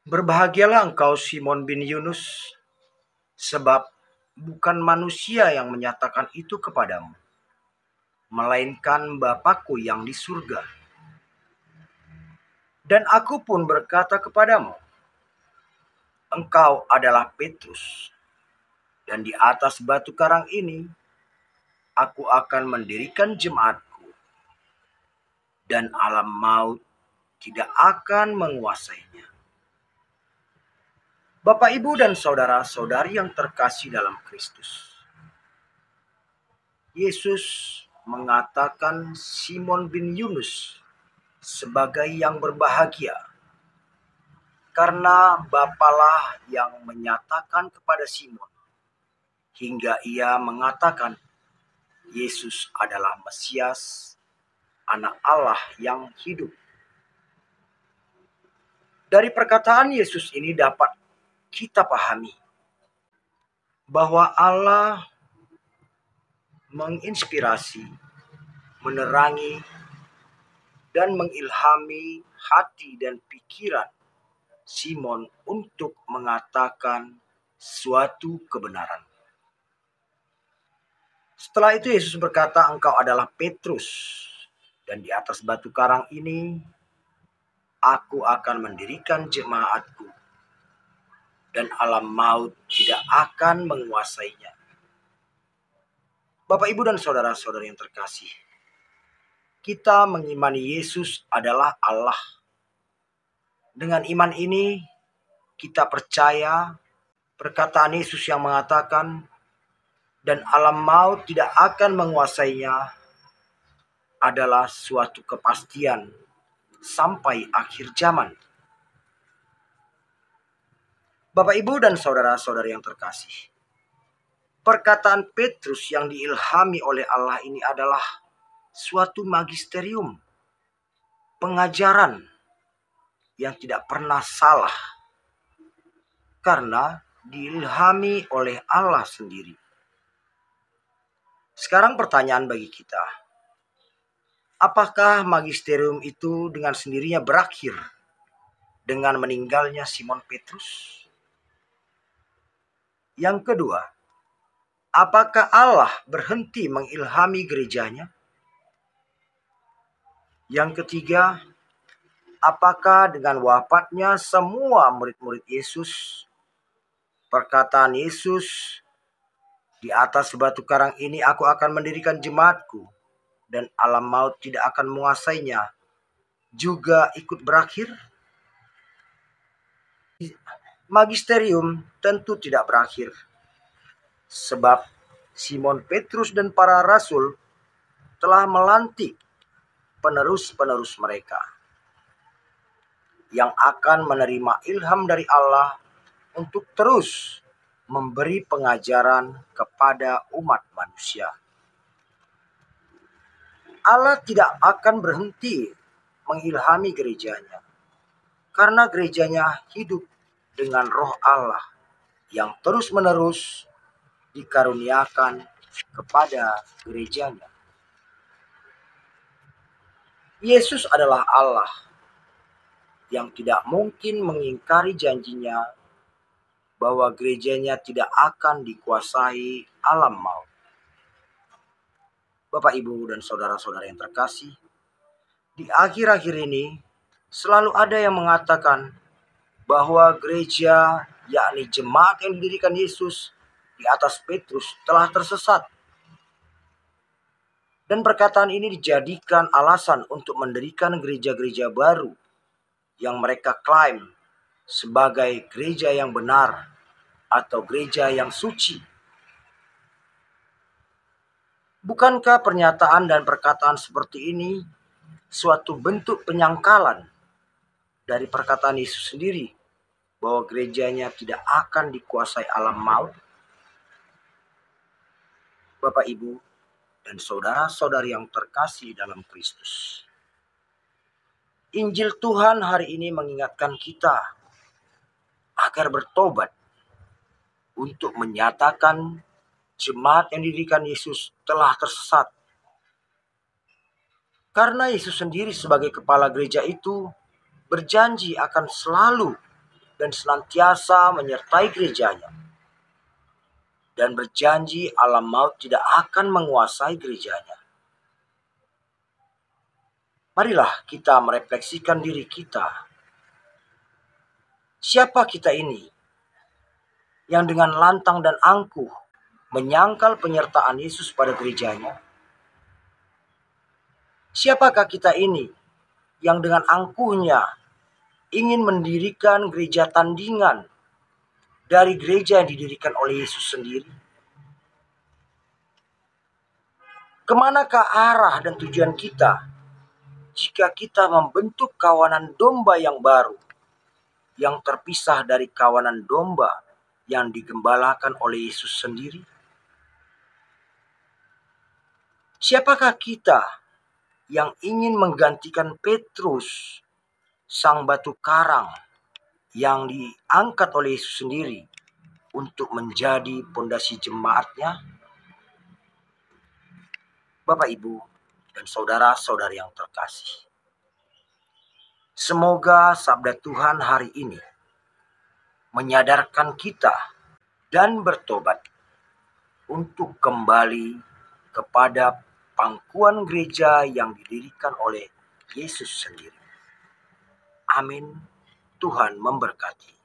Berbahagialah engkau Simon bin Yunus, sebab bukan manusia yang menyatakan itu kepadamu, melainkan Bapa-Ku yang di surga. Dan aku pun berkata kepadamu, engkau adalah Petrus, dan di atas batu karang ini aku akan mendirikan jemaatku, dan alam maut tidak akan menguasainya. Bapak, Ibu, dan saudara-saudari yang terkasih dalam Kristus, Yesus mengatakan Simon bin Yunus sebagai yang berbahagia, karena Bapalah yang menyatakan kepada Simon hingga ia mengatakan Yesus adalah Mesias, Anak Allah yang hidup. Dari perkataan Yesus ini dapat kita pahami bahwa Allah menginspirasi, menerangi, dan mengilhami hati dan pikiran Simon untuk mengatakan suatu kebenaran. Setelah itu Yesus berkata, engkau adalah Petrus, dan di atas batu karang ini aku akan mendirikan jemaatku, dan alam maut tidak akan menguasainya. Bapak, Ibu, dan saudara-saudari yang terkasih, kita mengimani Yesus adalah Allah. Dengan iman ini, kita percaya perkataan Yesus yang mengatakan, dan alam maut tidak akan menguasainya, adalah suatu kepastian sampai akhir zaman. Bapak, Ibu, dan saudara-saudari yang terkasih, perkataan Petrus yang diilhami oleh Allah ini adalah suatu magisterium, pengajaran yang tidak pernah salah, karena diilhami oleh Allah sendiri. Sekarang pertanyaan bagi kita, apakah magisterium itu dengan sendirinya berakhir dengan meninggalnya Simon Petrus? Yang kedua, apakah Allah berhenti mengilhami gerejanya? Yang ketiga, apakah dengan wafatnya semua murid-murid Yesus, perkataan Yesus, di atas batu karang ini aku akan mendirikan jemaatku, dan alam maut tidak akan menguasainya, juga ikut berakhir? Magisterium tentu tidak berakhir, sebab Simon Petrus dan para rasul telah melantik penerus-penerus mereka yang akan menerima ilham dari Allah untuk terus memberi pengajaran kepada umat manusia. Allah tidak akan berhenti mengilhami gerejanya, karena gerejanya hidup dengan roh Allah yang terus-menerus dikaruniakan kepada gerejanya. Yesus adalah Allah yang tidak mungkin mengingkari janjinya bahwa gerejanya tidak akan dikuasai alam maut. Bapak, Ibu, dan saudara-saudara yang terkasih, di akhir-akhir ini selalu ada yang mengatakan bahwa gereja, yakni jemaat yang didirikan Yesus di atas Petrus, telah tersesat. Dan perkataan ini dijadikan alasan untuk mendirikan gereja-gereja baru yang mereka klaim sebagai gereja yang benar atau gereja yang suci. Bukankah pernyataan dan perkataan seperti ini suatu bentuk penyangkalan dari perkataan Yesus sendiri bahwa gerejanya tidak akan dikuasai alam maut? Bapak, Ibu, dan saudara-saudari yang terkasih dalam Kristus, Injil Tuhan hari ini mengingatkan kita agar bertobat untuk menyatakan jemaat yang didirikan Yesus telah tersesat. Karena Yesus sendiri sebagai kepala gereja itu berjanji akan selalu dan senantiasa menyertai gerejanya, dan berjanji alam maut tidak akan menguasai gerejanya. Marilah kita merefleksikan diri kita. Siapa kita ini yang dengan lantang dan angkuh menyangkal penyertaan Yesus pada gerejanya? Siapakah kita ini yang dengan angkuhnya ingin mendirikan gereja tandingan dari gereja yang didirikan oleh Yesus sendiri? Kemanakah arah dan tujuan kita jika kita membentuk kawanan domba yang baru, yang terpisah dari kawanan domba yang digembalakan oleh Yesus sendiri? Siapakah kita yang ingin menggantikan Petrus, sang batu karang yang diangkat oleh Yesus sendiri untuk menjadi pondasi jemaatnya? Bapak, Ibu, dan saudara-saudari yang terkasih, semoga sabda Tuhan hari ini menyadarkan kita dan bertobat untuk kembali kepada pangkuan gereja yang didirikan oleh Yesus sendiri. Amin. Tuhan memberkati.